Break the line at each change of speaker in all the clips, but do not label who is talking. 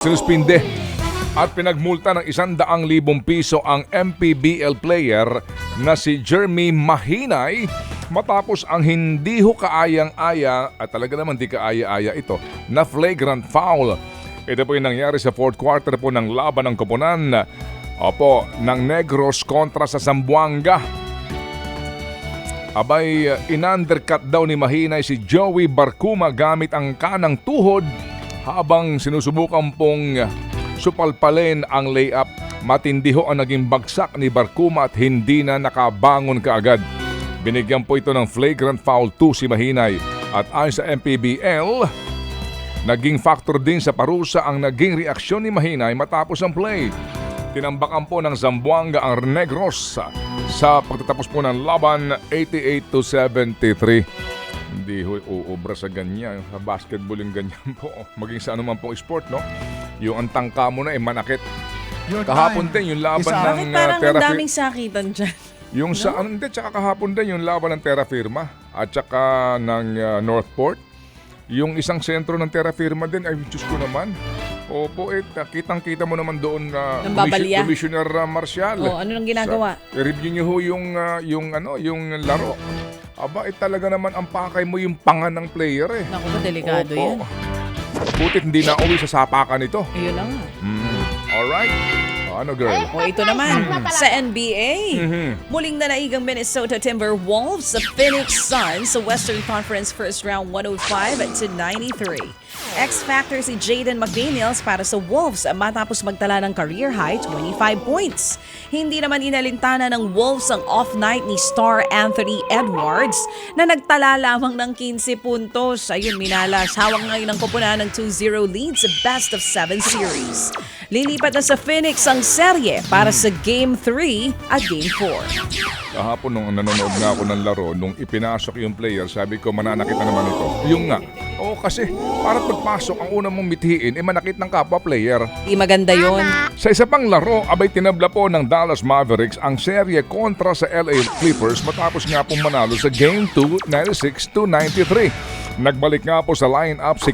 Sinuspinde at pinagmulta ng 100,000 piso ang MPBL player na si Jeremy Mahinay matapos ang hindi ho kaayang-aya at talaga naman di kaaya-aya ito na flagrant foul. Ito po yung nangyari sa fourth quarter po ng laban ng koponan ng Negros kontra sa Zamboanga. Abay, in-undercut daw ni Mahinay si Joey Barcuma gamit ang kanang tuhod habang sinusubukan pong supalpalin ang layup. Matindi ho ang naging bagsak ni Barcuma at hindi na nakabangon kaagad. Binigyan po ito ng flagrant foul 2 si Mahinay. At ayon sa MPBL, naging factor din sa parusa ang naging reaksyon ni Mahinay matapos ang play. Tinambakan po ng Zamboanga ang Negros sa pagtatapos po ng laban 88-73. Hindi ho uubra sa ganyan. Sa basketball yung ganyan po. Maging sa anuman pong sport, no? Yung antangka mo na manakit. Kahapon din yung laban
Bakit
ng
parang ang daming sakitan dyan?
Yung sa hindi, tsaka kahapon din yung laban ng Terra Firma at tsaka ng Northport. Yung isang sentro ng Terra Firma din, ay Diyos ko naman. Opo, kitang-kita mo naman doon na Commissioner Marcial.
Oh, ano nang ginagawa?
I-review niyo ho yung laro. Aba, talaga naman ang pakay mo yung pangan ng player eh.
Naku ba, delikado yan.
Butit hindi na uwi sa sapakan ito.
Ayun na nga.
Alright. Ano girl?
O ito naman, sa NBA, muling nanaigang Minnesota Timberwolves sa Phoenix Suns sa Western Conference First Round 105-93. X-Factor si Jaden McDaniels para sa Wolves matapos magtala ng career-high 25 points. Hindi naman inalintana ng Wolves ang off-night ni star Anthony Edwards na nagtala lamang ng 15 puntos. Ayun, minalas. Hawak ngayon ng koponan ng 2-0 lead sa best of 7 series. Lilipat na sa Phoenix ang serye para sa Game 3 at Game 4.
Kahapon nung nanonood nga ako ng laro, nung ipinasok yung player, sabi ko mananakit na naman ito. Yung nga. Oo, kasi para't pagpasok ang unang mong mithiin, manakit ng kapwa player.
Di maganda yon.
Sa isa pang laro, abay tinabla po ng Dallas Mavericks ang serye kontra sa LA Clippers matapos nga pong manalo sa Game 2, 96-93. Nagbalik nga po sa line-up si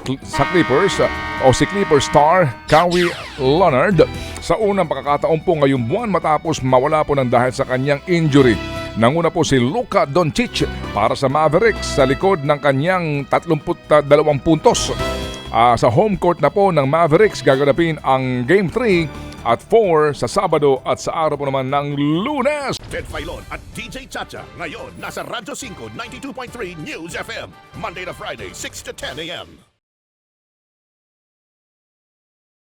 Clippers star Kawhi Leonard sa unang pagkakataon po ngayong buwan matapos mawala po ng dahil sa kanyang injury. Nanguna po si Luka Doncic para sa Mavericks sa likod ng kanyang 32 puntos. Sa home court na po ng Mavericks gaganapin ang Game 3 at 4 sa Sabado at sa araw po naman ng Lunes.
Ted Filon at DJ Chacha ngayon nasa Radyo 5 92.3 News FM Monday to Friday 6 to 10 a.m.